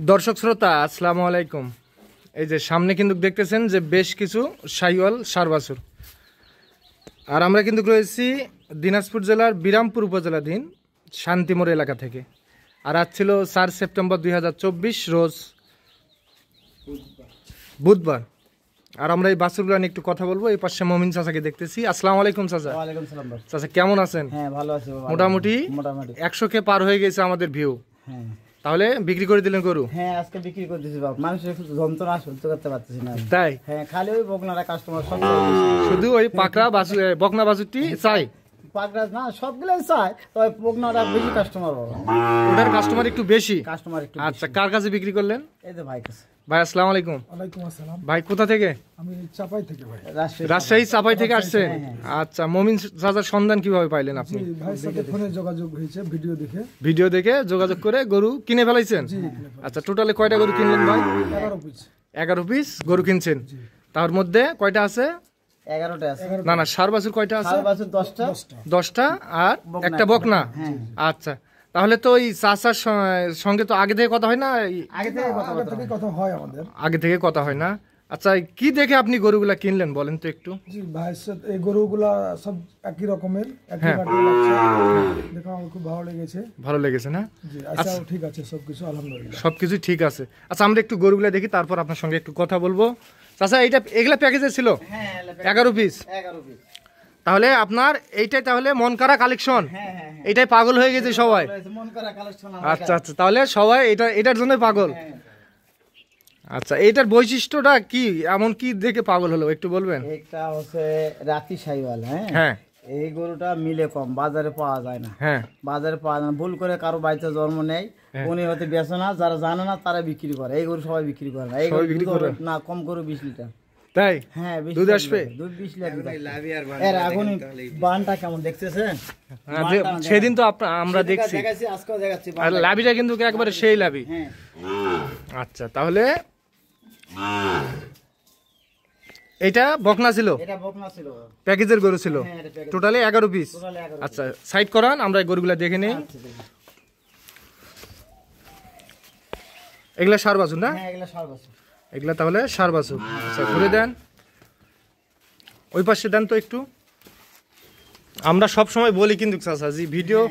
দর্শক শ্রোতা আসসালামু আলাইকুম। এই যে সামনে কিন্তু দেখতেছেন যে বেশ কিছু শাহিওয়াল ষাঁড় বাছুর, আর আমরা কিন্তু রয়েছি দিনাজপুর জেলার বিরামপুর উপজেলাধীন শান্তিমোড় এলাকা থেকে। আর আজ ছিল 4 সেপ্টেম্বর 2024 রোজ বুধবার। আর আমরা এই বাছুরগুলো নিয়ে একটু কথা বলবো। এই পাশে মমিন চাচাকে দেখতেছি। আসসালামু আলাইকুম চাচা। ওয়ালাইকুম সালাম চাচা কেমন আছেন? হ্যাঁ ভালো আছি বাবা। মোটামুটি 100কে পার হয়ে গেছে আমাদের ভিউ। হ্যাঁ তাহলে বিক্রি করে দিলেন গরু? হ্যাঁ আজকে বিক্রি করে দিয়েছি বাবা, মানুষের যন্ত্রণা সহ্য করতে পারতেছি না। তাই? হ্যাঁ খালি ওই বকনারা কাস্টমার সব শুধু ওই পাকড়া বাছুর বকনা বাছুরটি চাই, পাকড়া না সবগুলাই চাই, তবে বকনারা বেশি কাস্টমার বাবা। ওটার কাস্টমার একটু বেশি। কাস্টমার একটু আচ্ছা, কার কাছে বিক্রি করলেন? এই যে ভাই কাছে। ভাই আসসালামু আলাইকুম। ওয়ালাইকুম আসসালাম। ভাই কোথা থেকে? আমি চাপাই থেকে ভাই। রাজশাহী চাপাই থেকে আসছেন? আচ্ছা, মমিন চাচার সন্ধান কিভাবে পাইলেন আপনি? জি ভাইয়ের সাথে ফোনে যোগাযোগ হয়েছে, ভিডিও দেখে যোগাযোগ করে গরু কিনে ফেলাইছেন? আচ্ছা, টোটালে কয়টা গরু কিনলেন ভাই? 11 পিস। 11 পিস গরু কিনছেন। তার মধ্যে কয়টা আছে? 11টা আছে। না না, ষাঁড় বাছুর কয়টা আছে? ষাঁড় বাছুর 10টা। 10টা আর একটা বকনা। আচ্ছা, তাহলে তো ওই চাচার সঙ্গে তো আগে থেকে কথা হয় না? আগে থেকে কথা হয় আমাদের। আগে থেকে কথা হয় না। আচ্ছা, কি দেখে আপনি গরুগুলা কিনলেন বলেন তো একটু? জি ভাইয়ের সাথে এই গরুগুলা সব একই রকমের, একই মাটির বাচ্চা। দেখো আমার খুব ভালো লেগেছে। ভালো লেগেছে না? জি আচ্ছা, ঠিক আছে সবকিছু আলহামদুলিল্লাহ। সবকিছু ঠিক আছে। আচ্ছা, আমরা একটু গরুগুলা দেখি, তারপর আপনার সঙ্গে একটু কথা বলবো। চাচা এগুলা প্যাকেজে ছিল? হ্যাঁ 11 পিস। 11 পিস। তাহলে আপনার এইটাই তাহলে মন করা কালেকশন। এইটাই পাগল হয়ে গেছে সবাই। মন করা কালেকশন। আচ্ছা আচ্ছা, তাহলে সবাই এটার জন্য পাগল। আচ্ছা, এটার বৈশিষ্ট্যটা কি, এমন কি দেখে পাগল হলো একটু বলবেন? একটা হচ্ছে রাতি শাহিওয়াল। হ্যাঁ, এই গরুটা মিলে কম, বাজারে পাওয়া যায় না। হ্যাঁ, বাজারে পাওয়া যায় না, ভুল করে কারো বাড়িতে জন্ম নেই, উনি হয়তো বেচে না, যারা জানে না তারা বিক্রি করে। এই গরু সবাই বিক্রি করে না। এই গরু বিক্রি করে না, কম করে 20 লিটার। তাই? হ্যাঁ দুধ আসবে? দুধ 20 লিটার। এর আগুন বানটা কেমন দেখতেছেন? সেদিন তো আমরা দেখছি, দেখাচ্ছি, আজকেও দেখাচ্ছি। আর লাভিটা কিন্তু একবারে সেই লাভি। হ্যাঁ আচ্ছা, তাহলে এটা বকনা ছিল? এটা বকনা ছিল, প্যাকেজের গরু ছিল। হ্যাঁ এটা প্যাকেজ। Totally 11 piece. টোটালি 11। আচ্ছা, সাইড করান, আমরা এই গরুগুলা দেখে নেই। এগুলা ষাঁড় বাছুর না? হ্যাঁ এগুলা ষাঁড় বাছুর। এগুলা তাহলে ষাঁড় বাছুর। আচ্ছা, ঘুরে দেন, ওই পাশে দেন তো একটু। আমরা সব সময় বলি কিন্তু চাচা জি, ভিডিও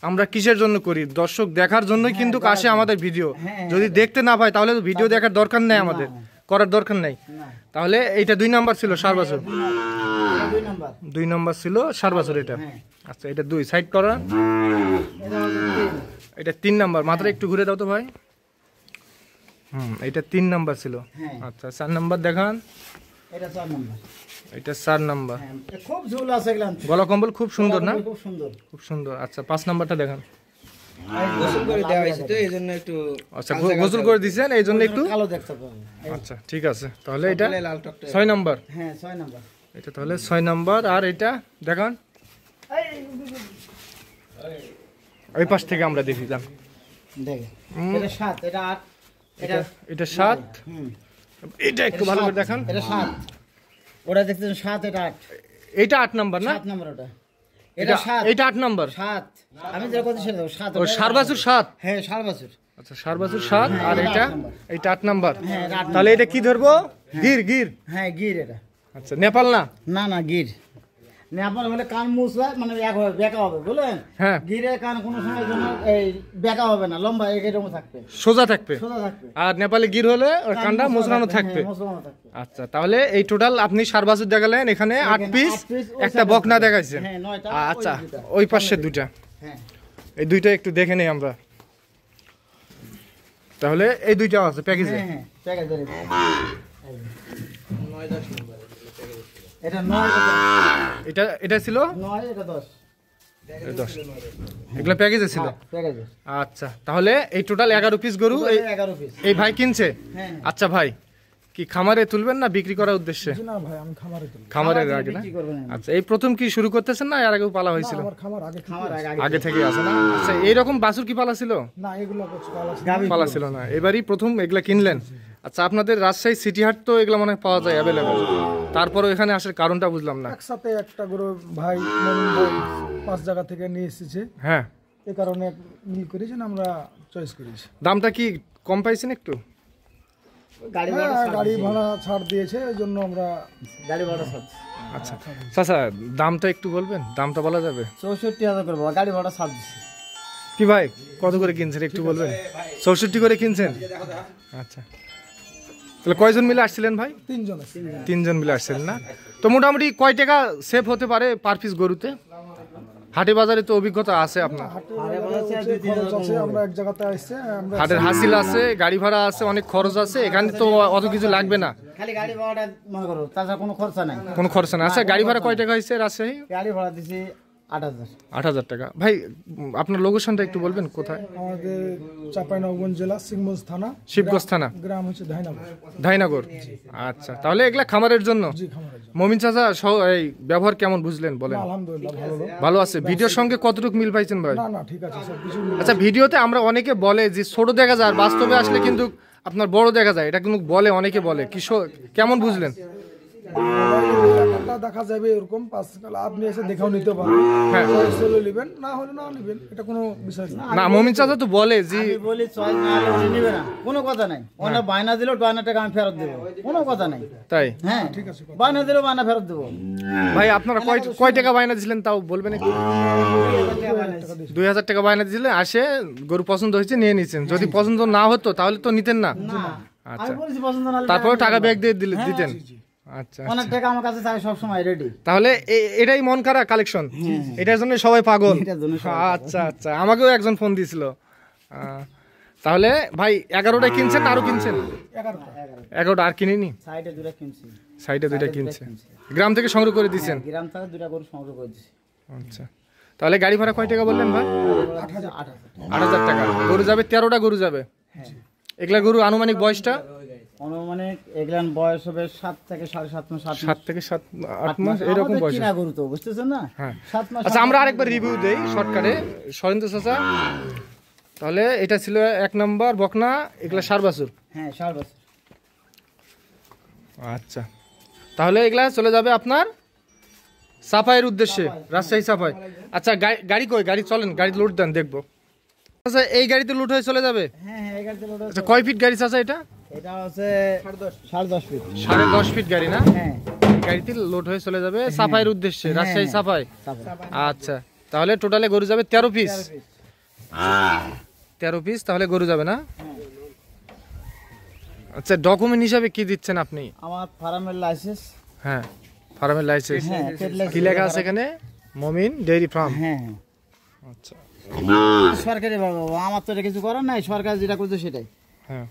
আমরা কিসের জন্য করি? দর্শক দেখার জন্যই কিন্তু আসে আমাদের ভিডিও। যদি দেখতে না পাই তাহলে তো ভিডিও দেখার দরকার নেই, আমাদের করার দরকার নেই। তাহলে এইটা 2 নাম্বার ছিল ষাঁড় বাছুর। 2 নাম্বার ছিল ষাঁড় বাছুর এটা। আচ্ছা, এটা 2 সাইড করা। এটা 3 নাম্বার। মাথাটা একটু ঘুরে দাও তো ভাই। এটা 3 নাম্বার ছিল। আচ্ছা, 4 নাম্বার দেখান। এটা 4 নাম্বার। এটা 4 নাম্বার। খুব ঝুল আছে এগুলা। গলা কম্বল খুব সুন্দর না? খুব সুন্দর, খুব সুন্দর। আচ্ছা, 5 নাম্বারটা দেখান। গোসল করে দেওয়া হয়েছে তো এইজন্য একটু। আচ্ছা, গোসল করে দিয়েছেন এই জন্য একটু কালো দেখতে পাবেন। আচ্ছা, ঠিক আছে। তাহলে এটা 6 নাম্বার। হ্যাঁ 6 নাম্বার। এটা তাহলে 6 নাম্বার। আর এটা দেখান, ওই পাশ থেকে আমরা দেখি যান। দেখে এটা 7, এটা 8, এটা 7। এটা একটু ভালো করে দেখান। এটা 7, ওটা দেখতেছেন 7, এটা 8। এটা 8 নাম্বার না? 7 নাম্বার ওটা। এটা 7, এটা 8 নাম্বার। 7 আমি যেটা কথা সেটা 7। ও ষাঁড় বাছুর 7। হ্যাঁ ষাঁড় বাছুর। আচ্ছা, ষাঁড় বাছুর 7। আর এটা 8 নাম্বার। তাহলে এটা কি ধরবো? গির। হ্যাঁ গির এটা। আচ্ছা, নেপাল না? না গির। নেপাল হলে কান মুছলে মানে এক হবে, বেঁকা হবে, বুঝলেন? হ্যাঁ, গিরে কান কোনো সময় জন্য এই বেঁকা হবে না, লম্বা এরকম থাকবে, সোজা থাকবে। সোজা থাকবে। আর নেপালে গির হলে ওর কানটা মোচড়ানো থাকবে। আচ্ছা, তাহলে এই টোটাল আপনি ষাঁড় বাছুর দেখালেন, এখানে 8 পিস, একটা বকনা দেখাইছেন। আচ্ছা, ওই পাশে 2টা। এই 2টা একটু দেখে নেই আমরা। তাহলে এই 2টা আছে প্যাকেজে। এটা ছিল 9, এটা 10। এগুলো প্যাকেজে ছিল। আচ্ছা, তাহলে এই টোটাল 11 পিস গরু এই ভাই কিনছে। আচ্ছা ভাই, কি খামারে তুলবেন না বিক্রি করার উদ্দেশ্যে? না ভাই, আমি খামারে তুলব। খামারের আগে না? আচ্ছা, এই প্রথম কি শুরু করতেছেন না এর আগেও পালা হয়েছিল? আমার খামার আগে থেকে আছে না? আচ্ছা, এইরকম বাছুর কি পালা ছিল? না, এগুলো পালা ছিল না, এবারই প্রথম এগুলা কিনলেন। আচ্ছা, আপনাদের রাজশাহী সিটি হাট তো এগুলো মনে পাওয়া যায় অ্যাভেলেবেল, তারপরে এখানে আসার কারণটা বুঝলাম না। একসাথে একটা গরু ভাই মমিন ভাই 5 জায়গা থেকে নিয়ে এসেছে। হ্যাঁ, এই কারণে মিল করেছেন, আমরা চয়েস করেছি। দামটা কি কম পাইছেন একটু? গাড়ি হ্যাঁ, গাড়ি ভাড়া ছাড় দিয়েছে, এই জন্য আমরা গাড়ি ভাড়া ছাড় আচ্ছা চাচা, দামটা একটু বলবেন, দামটা বলা যাবে? 64,000 করে বাবা, গাড়ি ভাড়া ছাড় দিচ্ছি। কি ভাই কত করে কিনছেন একটু বলবেন? 64 করে কিনছেন? আচ্ছা, তাহলে কয়জন মিলে আসছিলেন ভাই? 3 জন আছি। 3 জন মিলে আসছিলেন না? তো মোটামুটি কয় টাকা সেভ হতে পারে পার পিস গরুতে? হাটে বাজারে তো অভিজ্ঞতা আছে আপনার, খরচ আছে, আমরা এক জায়গাতে আসছে, আমরা হাটের হাসিল আছে, গাড়ি ভাড়া আছে, অনেক খরচ আছে, এখানে তো অত কিছু লাগবে না, খালি গাড়ি ভাড়াটা মনে করো, তাছাড়া কোনো খরচা নাই। কোনো খরচ না। আচ্ছা গাড়ি ভাড়া কয় টাকা হয়েছে রাজশাহী? গাড়ি ভাড়া দিছি 8,000। 8,000 টাকা। ভাই আপনার লোকেশনটা একটু বলবেন কোথায়? আমাদের চাঁপাইনবাবগঞ্জ জেলা শিবগঞ্জ থানা, শিবগঞ্জ থানা, গ্রাম হচ্ছে ধাইনগর। ধাইনগর। আচ্ছা, তাহলে এগুলা খামারের জন্য? জি, খামারের জন্য। মমিন চাচা এই ব্যবহার কেমন বুঝলেন বলেন? আলহামদুলিল্লাহ ভালো লোক। ভালো আছে। ভিডিওর সঙ্গে কতটুকু মিল পাইছেন ভাই? না না, ঠিক আছে, সব কিছু আচ্ছা, ভিডিওতে আমরা অনেকে বলে যে ছোট দেখা যায়, আর বাস্তবে আসলে কিন্তু আপনার বড় দেখা যায়, এটা কিন্তু বলে, অনেকে বলে। কি কেমন বুঝলেন? ব্যাপারটা দেখা যাবে এরকম, পাঁচকাল আপনি এসে দেখেও নিতে পারেন, হ্যাঁ। চয়েস হলে নেবেন, না হলে না নেবেন, এটা কোনো বিষয় না। না, মমিন চাচা তো বলে যে আমি বলি চয়েস না হলে উনি নিবে না, কোনো কথা নাই। ওনা বায়না দিল, বায়না টাকা আমি ফেরত দেবো, কোনো কথা নাই। তাই। হ্যাঁ ঠিক আছে, বায়না দিলেও বায়না ফেরত দেবো। ভাই আপনারা কয় টাকা বায়না দিছিলেন তাও বলবেন একটু? 2,000 টাকা বায়না দিছিলেন, আসে গরু পছন্দ হয়েছে নিয়ে নিছেন। যদি পছন্দ না হতো তাহলে তো নিতেন না। আচ্ছা, আমি বলেছি পছন্দ না হলে তারপরে টাকা ব্যাগ দিয়ে দিতেন। আচ্ছা, অনেক টাকা আমার কাছে থাকে সব সময় রেডি। তাহলে এটাই মন খারা কালেকশন, এটার জন্য সবাই পাগল। এটার জন্য আচ্ছা আচ্ছা, আমাকেও একজন ফোন দিয়েছিল। তাহলে ভাই 11টা কিনছেন না আরো কিনছেন? 11টা আর কিনিনি, সাইডে দুটো কিনছি। সাইডে 2টা কিনছে, গ্রাম থেকে সংগ্রহ করে দিয়েছেন? গ্রাম থেকে দুটো গরু সংগ্রহ করে দিছি। আচ্ছা, তাহলে গাড়ি ভাড়া কয় টাকা বললেন ভাই? 8,000 টাকা। গরু যাবে 13টা গরু যাবে। এগুলা গরু আনুমানিক বয়সটা? অনুমানিক এগুলান বয়স হবে 7 থেকে 7.5 মাস। 7 থেকে 8 মাস এরকম বয়স। কিনা গরু তো বুঝতেছেন না? হ্যাঁ। 7 মাস। আচ্ছা, আমরা আরেকবার রিভিউ দেই শর্টকাটে। সরেন্দ্র চাচা, তাহলে এটা ছিল 1 নম্বর বকনা, এগুলা 4 বছর। হ্যাঁ 4 বছর। আচ্ছা, তাহলে এগুলা চলে যাবে আপনার সাফাইয়ের উদ্দেশ্যে, রাজশাহী সাফাই। আচ্ছা, গাড়ি কই? গাড়ি চলেন, গাড়ি লোড দেন দেখবো। আচ্ছা, এই গাড়িতে লোড হয়ে চলে যাবে? হ্যাঁ হ্যাঁ, এই গাড়িতে লোড আচ্ছা, কয় ফিট গাড়ি চাচা এটা? এটা হচ্ছে 10.5 ফিট। 10.5 ফিট গাড়ি না? হ্যাঁ, এই গাড়িতে লোড হয়ে চলে যাবে সাফাইয়ের উদ্দেশ্যে, রাজশাহী সাফাই। তারপর আচ্ছা, তাহলে টোটালে গরু যাবে 13 পিস। 13 পিস তাহলে গরু যাবে না? আচ্ছা, ডকুমেন্ট হিসাবে কি দিচ্ছেন আপনি? আমার ফার্মের লাইসেন্স। হ্যাঁ, ফার্মের লাইসেন্স। হ্যাঁ, trade license কি লেখা আছে এখানে? মমিন ডেইরি ফার্ম। হ্যাঁ আচ্ছা, সরকারি বাবা, আমার তো এটা কিছু করার নাই, সরকার যেটা করছে সেটাই। হ্যাঁ,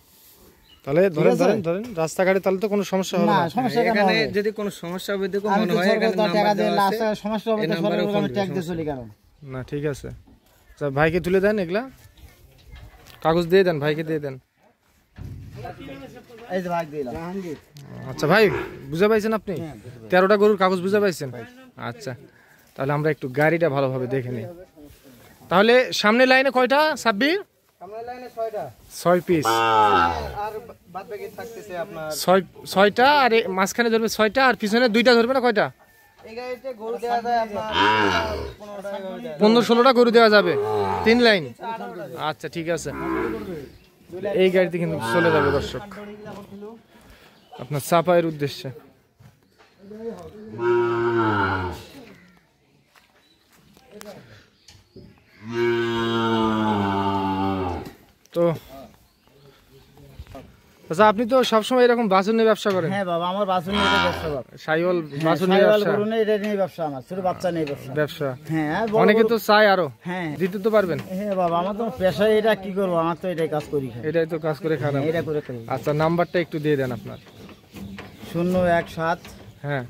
তাহলে ধরেন রাস্তাঘাটে তাহলে তো কোনো সমস্যা হবে না, না? সমস্যা কেন এখানে হবে? যদি কোনো সমস্যা হবে দেখো আমি মনে তো হয় সরকার এখানে তো টাকা নাম্বার দিয়ে দেওয়া আছে, লাস্টে সমস্যা হবে এই তো নাম্বারে সরকার ফোন আমি দিবে, ট্যাক্স দিয়ে চলি কেন? না, ঠিক আছে। আচ্ছা, ভাইকে তুলে দেন, এগুলা কাগজ দিয়ে দেন, ভাইকে দিয়ে দেন। এই যে ভাগ দিলাম। জাহাঙ্গীর। আচ্ছা ভাই, বুঝে পাইছেন আপনি? 13টা গরুর কাগজ বুঝে পাইছেন? আচ্ছা, তাহলে আমরা একটু গাড়িটা ভালোভাবে দেখে নিই। তাহলে সামনে লাইনে কয়টা? সাব্বির? সামনের লাইনে 6টা 6 পিস। আর বাদ বাকি থাকতেছে আপনার 6টা, আর মাঝখানে ধরবে 6টা, আর পিছনে 2টা ধরবে না? কয়টা? এই গাড়িতে গরু দেওয়া যায় আপনার 15টা এভাবে দেয়। 15-16টা গরু দেওয়া যাবে, 3 লাইন। আচ্ছা, ঠিক আছে। এই গাড়িতে কিন্তু চলে যাবে দর্শক আপনার সাফাইয়ের উদ্দেশ্যে। তো আচ্ছা, আপনি তো সবসময় এরকম বাছুর নিয়ে ব্যবসা করেন? হ্যাঁ বাবা, আমার বাছুর নিয়ে এটা ব্যবসা বাবা। সাইওয়াল বাছুর নিয়ে সাইওয়াল ব্যবসা? গরু নিয়ে এটা নিয়ে ব্যবসা, আমার ছোট বাচ্চা নিয়ে ব্যবসা। হ্যাঁ, বড় অনেকে গরু- তো চায় আরো, হ্যাঁ দিতে তো পারবেন? হ্যাঁ বাবা, আমার তো পেশা, এটা কি করবো, আমার তো এটাই কাজ করি খাই। এটাই তো কাজ করে খারাপ। এটা করে খাই। আচ্ছা, নাম্বারটা একটু দিয়ে দেন আপনার। 017 হ্যাঁ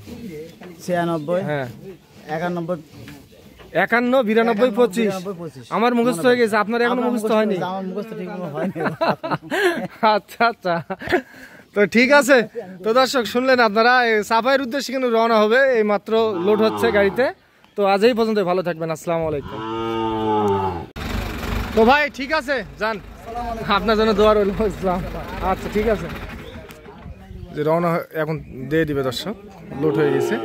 96 হ্যাঁ, 91 51 92 25। 25। আমার মুখস্থ হয়ে গেছে, আপনার এখনো মুখস্থ হয়নি? আমার মুখস্থ ঠিক মতো হয়নি। আচ্ছা আচ্ছা, তো ঠিক আছে। তো দর্শক শুনলেন আপনারা, সাফাইয়ের উদ্দেশ্যে কিন্তু রওনা হবে, এই মাত্র লোড হচ্ছে গাড়িতে। তো আজ এই পর্যন্ত, ভালো থাকবেন, আসসালামু আলাইকুম। তো ভাই ঠিক আছে, যান, আপনার জন্য দোয়া রইল। ইসলাম। আচ্ছা, ঠিক আছে, যে রওনা এখন দিয়ে দিবে দর্শক, লোড হয়ে গেছে।